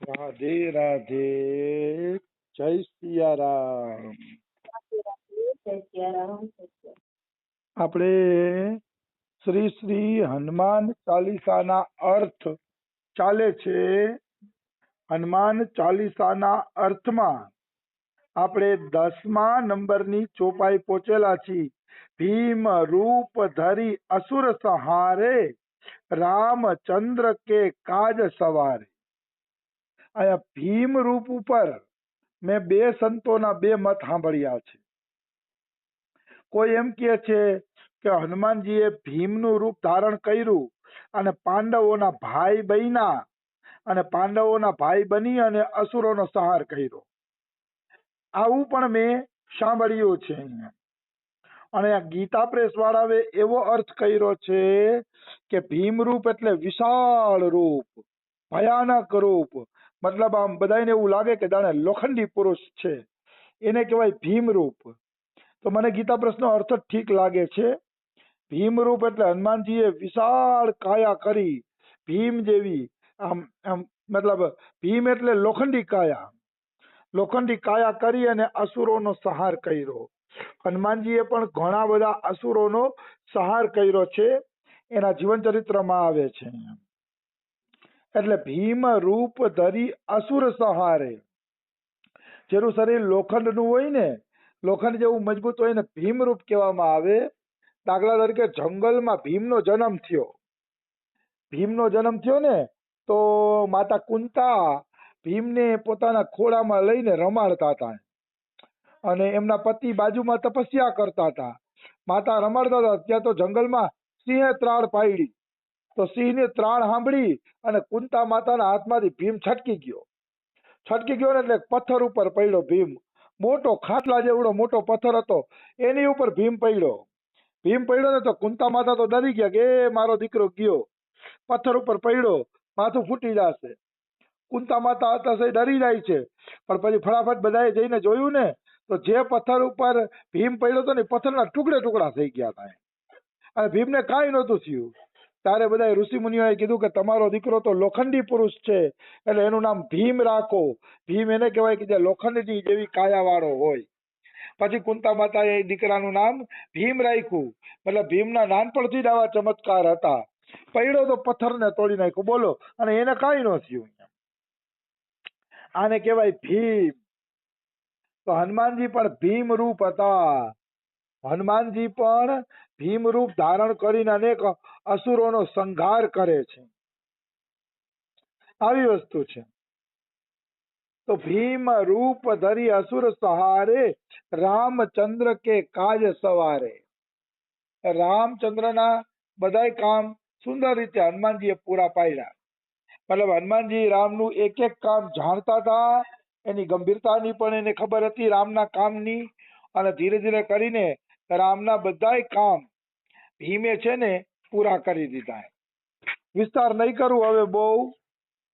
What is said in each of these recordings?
રાધે રાધે, જય સિયારામ। આપણે શ્રી શ્રી હનુમાન ચાલીસાના અર્થ ચાલે છે। હનુમાન ચાલીસાના અર્થમાં આપણે 10મા નંબરની ચોપાઈ પહોંચેલા છીએ। ભીમ રૂપ ધરી અસુર સંહારે, રામચંદ્ર કે કાજ સવારે। આયા ભીમ રૂપ ઉપર મેં બે સંતોના બે મત સાંભળ્યા છે। કોઈ એમ કહે છે કે હનુમાનજીએ ભીમનું રૂપ ધારણ કર્યું અને પાંડવોના ભાઈ બન્યા અને પાંડવોના ભાઈ બની અને અસુરોનો સંહાર કર્યો, આવું પણ મેં સાંભળ્યું છે। અને આ ગીતા પ્રેસ વાળાએ એવો અર્થ કર્યો છે કે ભીમ રૂપ એટલે વિશાળ રૂપ, ભયાનક રૂપ, મતલબ આમ બધાને એવું લાગે કે જાણે લોખંડી પુરુષ છે, એને કહેવાય ભીમ રૂપ। તો મને ગીતા પ્રશ્નો અર્થ ઠીક લાગે છે। ભીમ રૂપ એટલે હનુમાનજીએ વિશાળ કાયા કરી, ભીમ જેવી, આમ આમ મતલબ ભીમ એટલે લોખંડી કાયા કરી અને અસુરોનો સંહાર કર્યો। હનુમાનજીએ પણ ઘણા બધા અસુરોનો સંહાર કર્યો છે, એના જીવન ચરિત્રમાં આવે છે। એટલે ભીમ રૂપ ધરી અસુર સંહારે, જેનું શરીર લોખંડનું હોય ને, લોખંડ જેવું મજબૂત હોય ને, ભીમ રૂપ કહેવામાં આવે। દાખલા તરીકે જંગલમાં ભીમનો જન્મ થયો ને, તો માતા કુંતા ભીમને પોતાના ખોળામાં લઈને રમાડતા હતા અને એમના પતિ બાજુમાં તપસ્યા કરતા હતા। માતા રમાડતા હતા ત્યાં તો જંગલમાં સિંહે ત્રાળ પાડી, તો સિંહને ત્રાળ સાંભળી અને કુંતા માતાના હાથમાંથી ભીમ છટકી ગયો ને એટલે પથ્થર ઉપર પડ્યો ભીમ। મોટો ખાટલા જેવડો મોટો પથ્થર હતો, એની ઉપર ભીમ પડ્યો ને તો કુંતા માતા તો ડરી ગયા કે એ મારો દીકરો ગયો, પથ્થર ઉપર પડ્યો, માથું ફૂટી જશે। કુંતા માતા હતા તે ડરી જાય છે, પણ પછી ફટાફટ બધાએ જઈને જોયું ને તો જે પથ્થર ઉપર ભીમ પડ્યો હતો ને પથ્થરના ટુકડા થઈ ગયા હતા અને ભીમને કાંઈ નહોતું થયું। ત્યારે બધા ઋષિ મુનિઓએ કીધું કે તમારો દીકરો તો લોખંડી પુરુષ છે, એટલે એનું નામ ભીમ રાખો। ભીમ એને કહેવાય કે જે લોખંડની જેવી કાયા વાળો હોય। પછી કુંતા માતાએ દીકરાનું નામ ભીમ રાખ્યું, મતલબ ભીમના નાનપણથી જ આવા ચમત્કાર હતા। પડ્યો તો પથ્થરને તોડી નાખ્યો, બોલો, અને એને કાંઈ ન થયું। આને કહેવાય ભીમ। તો હનુમાનજી પણ ભીમ રૂપ હતા। હનુમાનજી પણ ભીમ રૂપ ધારણ કરીને અનેક અસુરોનો સંહાર કરે છે, આવી વસ્તુ છે। તો ભીમ રૂપ ધરી અસુર સંહારે, રામચંદ્ર કે કાજ સવારે। રામચંદ્રના બધાય કામ સુંદર રીતે હનુમાનજીએ પૂરા પાડ્યા। મતલબ હનુમાનજી રામનું એક એક કામ જાણતા હતા, એની ગંભીરતાની પણ એને ખબર હતી રામના કામની, અને ધીરે ધીરે કરીને રામના બધાય કામ ભીમે છે ને પૂરા કરી દીધા। વિસ્તાર નહીં કરું હવે બહુ,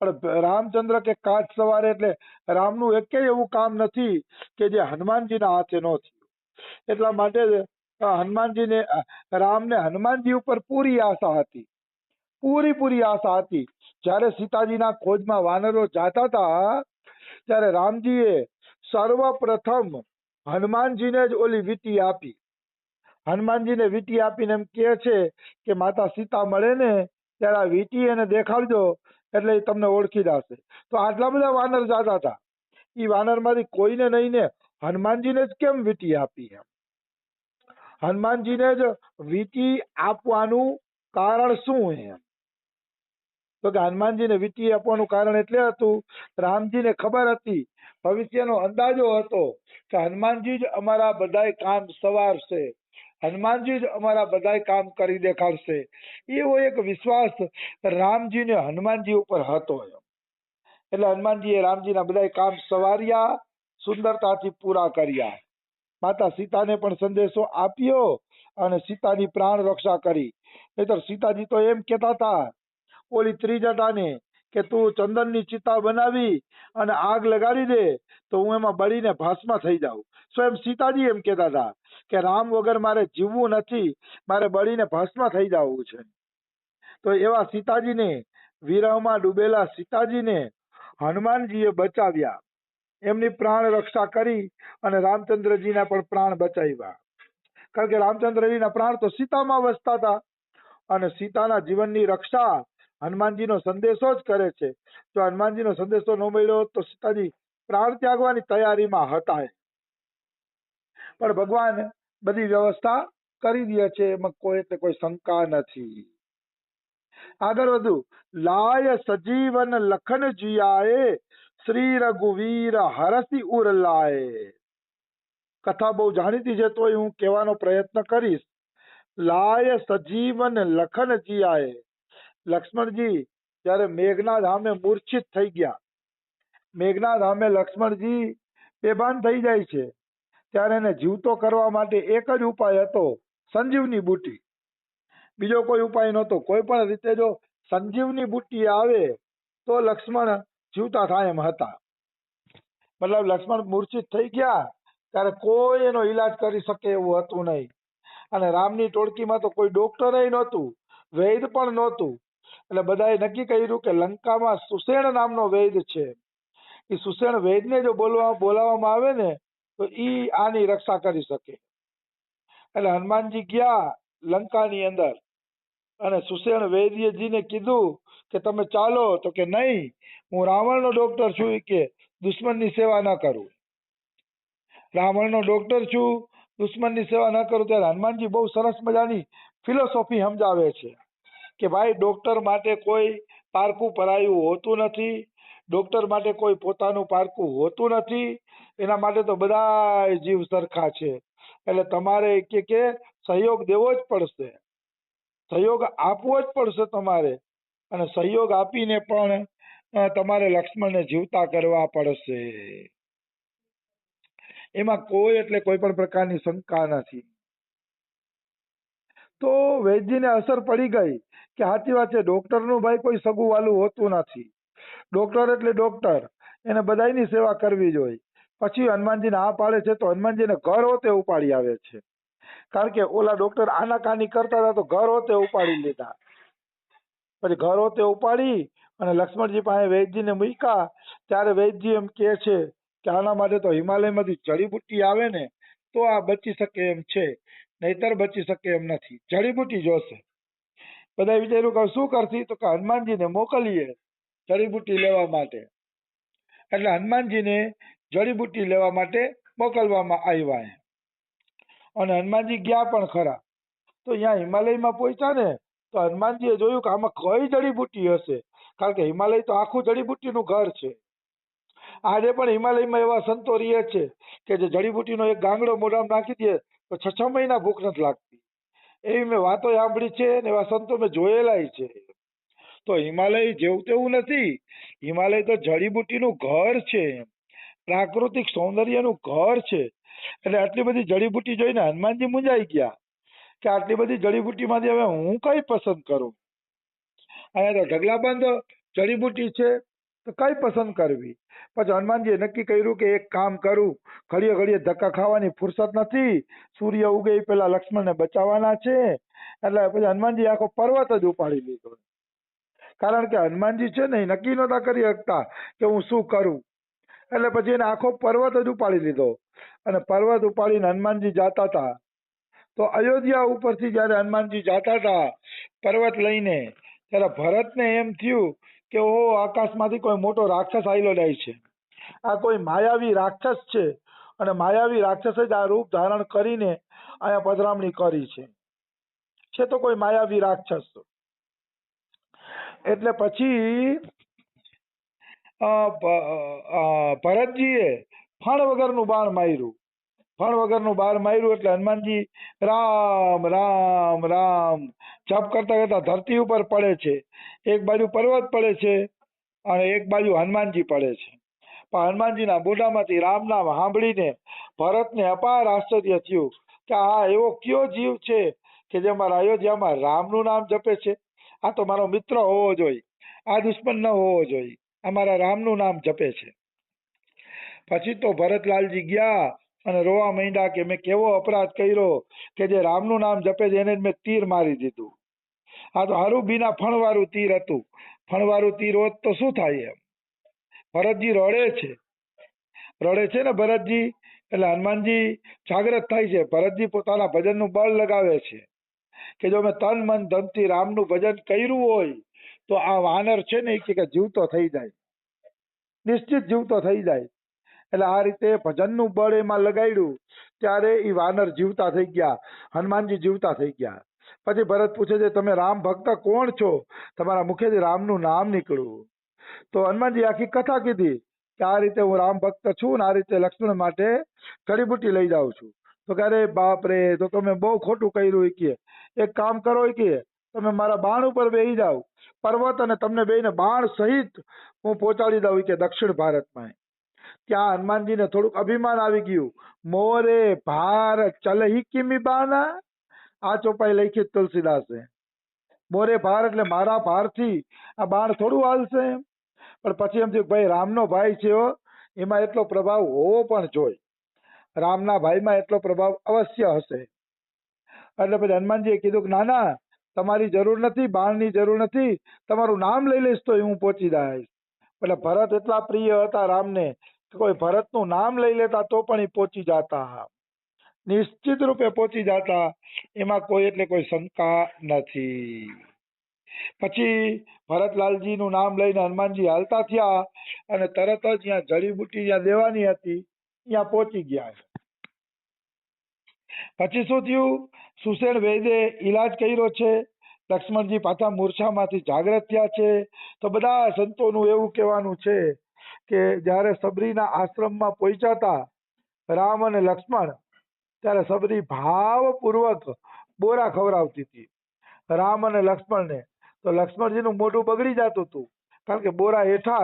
પણ રામચંદ્ર કે કાજ સવારે એટલે રામનું એકેય એવું કામ નથી કે જે હનુમાનજીના હાથે ન થયું। એટલા માટે રામને હનુમાનજી ઉપર પૂરી આશા હતી, પૂરી આશા હતી। જ્યારે સીતાજીના ખોજમાં વાનરો જાતા હતા ત્યારે રામજીએ સર્વપ્રથમ હનુમાનજીને જ ઓલી વીંટી આપી। હનુમાનજીને વીંટી આપીને એમ કહે છે કે માતા સીતા મળે ને ત્યારે આ વીંટી એને દેખાડજો એટલે એ તમને ઓળખી જશે। તો આટલા બધા વાનર જાતા હતા, એ વાનરમાંથી કોઈને નહીં ને હનુમાનજીને જ કેમ વીંટી આપી? હનુમાનજીને જ વીંટી આપવાનું કારણ શું? તો કે હનુમાનજીને વીંટી આપવાનું કારણ એટલે હતું, રામજીને ખબર હતી, ભવિષ્યનો અંદાજો હતો કે હનુમાનજી જ અમારા બધાય કામ સવારશે, હનુમાનજી જ અમારા બધાય કામ કરી દેખાડશે। એવો એક વિશ્વાસ રામજીને હનુમાનજી ઉપર હતો। એટલે હનુમાનજીએ રામજીના બધાય કામ સવાર્યા, સુંદરતાથી પૂરા કર્યા। માતા સીતાને પણ સંદેશો આપ્યો અને સીતાની પ્રાણ રક્ષા કરી। નહીતર સીતાજી તો એમ કહેતા હતા ઓલી ત્રિજટાને કે તું ચંદનની ચિતા બનાવી અને આગ લગાડી દે તો હું એમાં બળીને ભસ્મ થઈ જાઉં। સ્વયં સીતાજી એમ કહેતા હતા કે રામ વગર મારે જીવવું નથી, મારે બળીને ભસ્મ થઈ જવું છે। તો એવા સીતાજીને, વિરહમાં ડૂબેલા સીતાજીને હનુમાનજીએ બચાવ્યા, એમની પ્રાણ રક્ષા કરી અને રામચંદ્રજીના પણ પ્રાણ બચાવ્યા. કારણ કે રામચંદ્રજીના પ્રાણ તો સીતામાં વસતા હતા અને સીતાના જીવનની રક્ષા હનુમાનજીનો સંદેશો જ કરે છે. જો હનુમાનજીનો સંદેશો ન મળ્યો તો સીતાજી પ્રાણ ત્યાગવાની તૈયારીમાં હતા. પણ ભગવાન બધી વ્યવસ્થા કરી દે છે, એમાં કોઈ શંકા નથી. આગળ વધુ. લાય સજીવન લખન જીયાએ, શ્રી રઘુવીર હરસી ઉર લાય. કથા બહુ જાણીતી છે તોય હું કહેવાનો પ્રયત્ન કરીશ. લાય સજીવન લખન જીયાએ. લક્ષ્મણજી જયારે મેઘના ધામે મૂર્છિત થઈ ગયા, મેઘના ધામે લક્ષ્મણજી બેભાન થઈ જાય છે, ત્યારે એને જીવતો કરવા માટે એક જ ઉપાય હતો, સંજીવની બુટી. બીજો કોઈ ઉપાય નહોતો. કોઈ પણ રીતે જો સંજીવની બુટી આવે તો લક્ષ્મણ જીવતા થાય એમ હતા. મતલબ લક્ષ્મણ મૂર્છિત થઈ ગયા ત્યારે કોઈ એનો ઈલાજ કરી શકે એવું હતું નહીં. અને રામની ટોળકીમાં તો કોઈ ડોક્ટર નહોતું, વૈદ પણ નહોતું. એટલે બધાએ નક્કી કર્યું કે લંકામાં સુષેણ નામનો વૈદ છે, એ સુષેણ વૈદને જો બોલાવવામાં આવે ને તો ઈ આની રક્ષા કરી શકે. એટલે હનુમાનજી ગયા લંકાની અંદર અને સુષેણ વૈદ્યજીને કીધું કે તમે ચાલો. તો કે નહીં, હું રાવણનો ડોક્ટર છું, કે દુશ્મનની સેવા ન કરું. રાવણનો ડોક્ટર છું, દુશ્મનની સેવા ન કરું. ત્યારે હનુમાનજી બહુ સરસ મજાની ફિલોસોફી સમજાવે છે કે ભાઈ ડોક્ટર માટે કોઈ પારકું પરાયું હોતું નથી, ડોક્ટર માટે કોઈ પોતાનું પારકું હોતું નથી, એના માટે તો બધા જીવ સરખા છે. એટલે તમારે કે સહયોગ દેવો જ પડશે, સહયોગ આપવો જ પડશે તમારે, અને સહયોગ આપીને પણ તમારે લક્ષ્મણને જીવતા કરવા પડશે. એમાં કોઈ પણ પ્રકારની શંકા નથી. તો વૈદ્યને અસર પડી ગઈ કે સાચી વાત છે, ડોક્ટરનું ભાઈ કોઈ સગું વાલું હોતું નથી. ડોક્ટર એટલે ડોક્ટર, એને બધાની સેવા કરવી જોઈએ. પછી હનુમાનજીને આ પાડે છે તો હનુમાનજીને ઘર હોતે ઉપાડી આવે છે. કારણ કે ઓલા ડોક્ટર આનાકાની કરતા હતા તો ઘર હોતે ઉપાડી લીધા. પછી ઘર હોતે ઉપાડી અને લક્ષ્મણજી પાસે વૈદ્યને મૂક્યા. ત્યારે વૈદ્ય એમ કહે છે કે આના માટે તો હિમાલયમાંથી જડીબુટ્ટી આવે ને તો આ બચી શકે એમ છે, નહીતર બચી શકે એમ નથી. જડીબુટ્ટી જોશે. બધા વિચાર્યું કે શું કરતી, તો કે હનુમાનજીને મોકલીએ જડીબુટ્ટી લેવા માટે. એટલે હનુમાનજીને જડીબુટ્ટી લેવા માટે મોકલવામાં આવ્યા. અને હનુમાનજી ગયા પણ ખરા. તો અહીંયા હિમાલયમાં પહોંચ્યા ને તો હનુમાનજીએ જોયું કે આમાં કઈ જડીબુટ્ટી હશે. કારણ કે હિમાલય તો આખું જડીબુટ્ટીનું ઘર છે. આજે પણ હિમાલયમાં એવા સંતો રહે છે કે જે જડીબુટ્ટીનો એક ગાંગડો મોઢામાં નાખી દે તો 6 મહિના ભૂખ નથી લાગતી. એવી મેં વાતો સાંભળી છે ને એવા સંતો મેં જોયેલા છે. તો હિમાલય જેવું તેવું નથી. હિમાલય તો જડીબુટ્ટીનું ઘર છે, પ્રાકૃતિક સૌંદર્યનું ઘર છે. એટલે આટલી બધી જડીબુટ્ટી જોઈને હનુમાનજી મૂંઝાઈ ગયા કે આટલી બધી જડીબુટ્ટીમાંથી હવે હું કઈ પસંદ કરું. અહીંયા તો ઢગલાબંધ જડીબુટ્ટી છે તો કઈ પસંદ કરવી. પછી હનુમાનજીએ નક્કી કર્યું કે એક કામ કરું, ઘડીએ ઘડીએ ધક્કા ખાવાની ફુરસત નથી, સૂર્ય ઉગે એ પેલા લક્ષ્મણને બચાવવાના છે. એટલે પછી હનુમાનજી આખો પર્વત જ ઉપાડી લીધો. કારણ કે હનુમાનજી છે ને એ નક્કી નહોતા કરી શકતા કે હું શું કરું. એટલે પછી એને આખો પર્વત જ ઉપાડી લીધો. અને પર્વત ઉપાડીને હનુમાનજી જાતા હતા તો અયોધ્યા ઉપરથી જયારે હનુમાનજી જાતા હતા પર્વત લઈને, ત્યારે ભરતને એમ થયું કે ઓહો, આકાશમાંથી કોઈ મોટો રાક્ષસ આવેલો જાય છે, આ કોઈ માયાવી રાક્ષસ છે, અને માયાવી રાક્ષસે જ આ રૂપ ધારણ કરીને અહીંયા પધરામણી કરી છે તો કોઈ માયાવી રાક્ષસ. એટલે પછી ભરતજીએ ફણ વગરનું બાણ માર્યું. ફણ વગરનું બાણ માર્યું એટલે હનુમાનજી રામ રામ રામ જપ કરતા કરતા ધરતી ઉપર પડે છે. એક બાજુ પર્વત પડે છે અને એક બાજુ હનુમાનજી પડે છે. પણ હનુમાનજીના મોઢામાંથી રામ નામ સાંભળીને ભરતને અપાર આશ્ચર્ય થયું કે આ એવો કયો જીવ છે કે જે મારા અયોધ્યામાં રામનું નામ જપે છે. આ તો મારો મિત્ર હોવો જોઈએ, આ દુશ્મન ન હોવો જોઈએ, આ મારા રામનું નામ જપે છે. પછી તો ભરતલાલજી ગયા અને રોવા માંડ્યા કે મેં કેવો અપરાધ કર્યો કે જે રામનું નામ જપે છે એને મેં તીર મારી દીધું. આ તો હારું બીના ફણવાળું તીર હતું. ફણવાળું તીર હોત તો શું થાય એમ. ભરતજી રડે છે ને ભરતજી, એટલે હનુમાનજી જાગ્રત થાય છે. ભરતજી પોતાના ભજનનું બળ લગાવે છે કે જો મેં તન મન ધનથી રામનું ભજન કર્યું હોય તો આ વાનર છે ને એ કે જીવતો થઈ જાય, નિશ્ચિત જીવતો થઈ જાય. એટલે આ રીતે ભજનનું બળ એમાં લગાડ્યું ત્યારે એ વાનર જીવતા થઈ ગયા, હનુમાનજી જીવતા થઈ ગયા. પછી ભરત પૂછે છે તમે રામ ભક્ત કોણ છો? તમારા મુખેથી રામનું નામ નીકળ્યું. તો હનુમાનજી આખી કથા કીધી કે આ રીતે હું રામ ભક્ત છું ને આ રીતે લક્ષ્મણ માટે જડીબુટ્ટી લઈ જાઉં છું. તો કે અરે બાપ રે, તો તમે બહુ ખોટું કર્યું. કે એક કામ કરો કે તમે મારા બાણ ઉપર બેસી જાઓ, પર્વત અને તમને બેને બાણ સહિત હું પહોંચાડી દઉં કે દક્ષિણ ભારતમાં. ત્યાં હનુમાનજીને થોડુંક અભિમાન આવી ગયું. મોરે ભાર ચલહી કિમી બાના, આ ચોપાઈ લખી તુલસીદાસે. મોરે ભાર એટલે મારા ભારથી આ બાણ થોડું હાલશે. પણ પછી એમ થયું ભાઈ રામનો ભાઈ છે, એમાં એટલો પ્રભાવ હોવો પણ જોઈએ, રામના ભાઈમાં એટલો પ્રભાવ અવશ્ય હશે. એટલે પછી હનુમાનજીએ કીધું કે ના ના, તમારી જરૂર નથી, બાણની જરૂર નથી, તમારું નામ લઈ લઈશ તો હું પહોંચી જઈશ. એટલે ભરત એટલા પ્રિય હતા રામને, કોઈ ભરતનું નામ લઈ લેતા તો પણ એ પહોંચી જતા, નિશ્ચિત રૂપે પહોંચી જતા, એમાં કોઈ એટલે કોઈ શંકા નથી. પછી ભરતલાલજીનું નામ લઈને હનુમાનજી હાલતા થયા અને તરત જ ત્યાં જડીબુટ્ટી જ્યાં દેવાની હતી ત્યાં પહોંચી ગયા. પછી શું થયું? સુષેણ વૈદ્ય ઈલાજ કર્યો છે, લક્ષ્મણજી પાછા મૂર્છામાંથી જાગ્રત થયા છે. તો બધા સંતોનું એવું કહેવાનું છે કે જ્યારે સબરીના આશ્રમમાં પહોંચ્યા હતા રામ અને લક્ષ્મણ, ત્યારે સબરી ભાવપૂર્વક બોરા ખવડાવતી હતી રામ અને લક્ષ્મણને. તો લક્ષ્મણજીનું મોઢું બગડી જતું હતું, કારણ કે બોરા હેઠા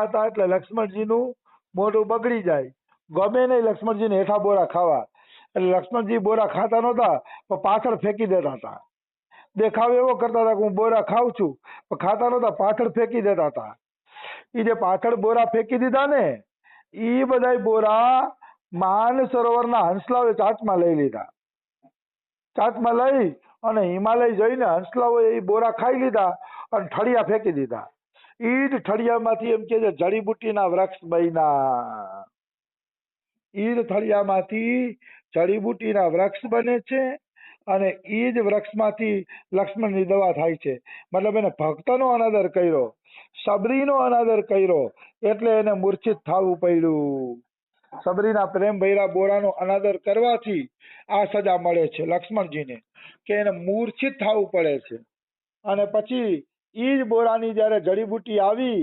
હતા એટલે લક્ષ્મણજીનું મોઢું બગડી જાય. ગમે નહીં લક્ષ્મણજીને હેઠા બોરા ખાવા, એટલે લક્ષ્મણજી બોરા ખાતા નહોતા પણ પાછળ ફેંકી દેતા હતા. દેખાવ એવો કરતા હતા કે હું બોરા ખાઉં છું, પણ ખાતા નહોતા, પાછળ ફેંકી દેતા હતા. એ જે પાછળ બોરા ફેંકી દીધા ને, એ બધા બોરા માન સરોવરના હંસલાઓએ ચાંચમાં લઈ લીધા. ચાંચમાં લઈ અને હિમાલય જઈને હંસલાઓએ એ બોરા ખાઈ લીધા અને ઠળિયા ફેંકી દીધા. એ જ ઠળિયામાંથી એમ કે જડીબુટ્ટીના વૃક્ષ બન્યા. એ જ ઠળિયામાંથી જડીબુટ્ટીના વૃક્ષ બને છે અને એ જ વૃક્ષમાંથી લક્ષ્મણની દવા થાય છે. મતલબ એને ભક્તનો અનાદર કર્યો, સબરીનો અનાદર કર્યો, એટલે એને મૂર્છિત થવું પડ્યું. સબરીના પ્રેમ ભૈરા બોરાનો અનાદર કરવાથી આ સજા મળે છે લક્ષ્મણજીને, કે એને મૂર્છિત થવું પડે છે. અને પછી ઈ જ બોરાની જયારે જડીબુટ્ટી આવી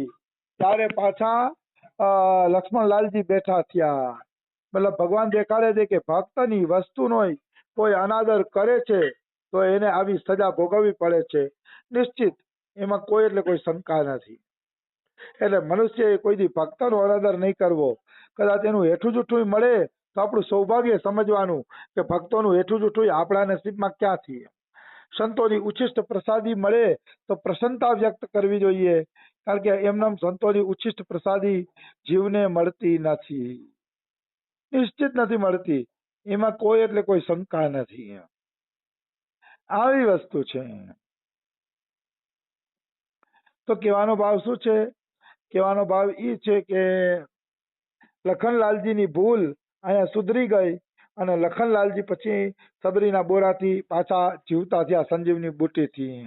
ત્યારે પાછા લક્ષ્મણલાલજી બેઠા થયા. મતલબ ભગવાન દેખાડે છે કે ભક્તની વસ્તુનો કોઈ અનાદર કરે છે તો એને આવી સજા ભોગવવી પડે છે, નિશ્ચિત, એમાં કોઈ એટલે કોઈ શંકા નથી. એટલે મનુષ્યએ કોઈ દી ભક્તનો અનાદર નહીં કરવો. કદાચ એનું હેઠું જૂઠું મળે તો આપણું સૌભાગ્ય સમજવાનું કે ભક્તોનું હેઠું જૂઠું આપણા નસીબમાં ક્યાંથી. સંતોની ઉચ્છિષ્ટ પ્રસાદી મળે તો પ્રસન્નતા વ્યક્ત કરવી જોઈએ, કારણ કે એમનામ સંતોની ઉચ્છિષ્ટ પ્રસાદી જીવને મળતી નથી, નિશ્ચિત નથી મળતી, એમાં કોઈ એટલે કોઈ શંકા નથી. આવી વસ્તુ છે. તો કહેવાનો ભાવ શું છે? કહેવાનો ભાવ એ છે કે લખનલાલજીની ભૂલ અહીંયા સુધરી ગઈ અને લખનલાલજી પછી સબરીના બોરાથી પાછા જીવતા થયા સંજીવની બુટ્ટીથી.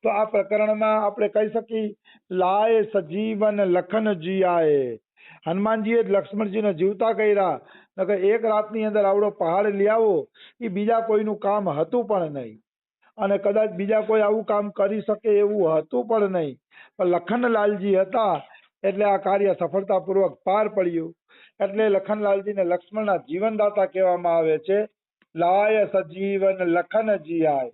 તો આ પ્રકરણમાં આપણે કહી શકીએ લાય સજીવન લખન જીયાએ. હનુમાનજીએ જ લક્ષ્મણજીને જીવતા કર્યા, નકર એક રાતની અંદર આવડો પહાડ લઈ આવો એ બીજા કોઈનું કામ હતું પણ નહીં, અને કદાચ બીજા કોઈ આવું કામ કરી શકે એવું હતું પણ નહીં. પણ લખનલાલજી હતા એટલે આ કાર્ય સફળતાપૂર્વક પાર પડ્યું. એટલે લખનલાલજીને લક્ષ્મણના જીવનદાતા કહેવામાં આવે છે. લાય સજીવન લખન જીયાય.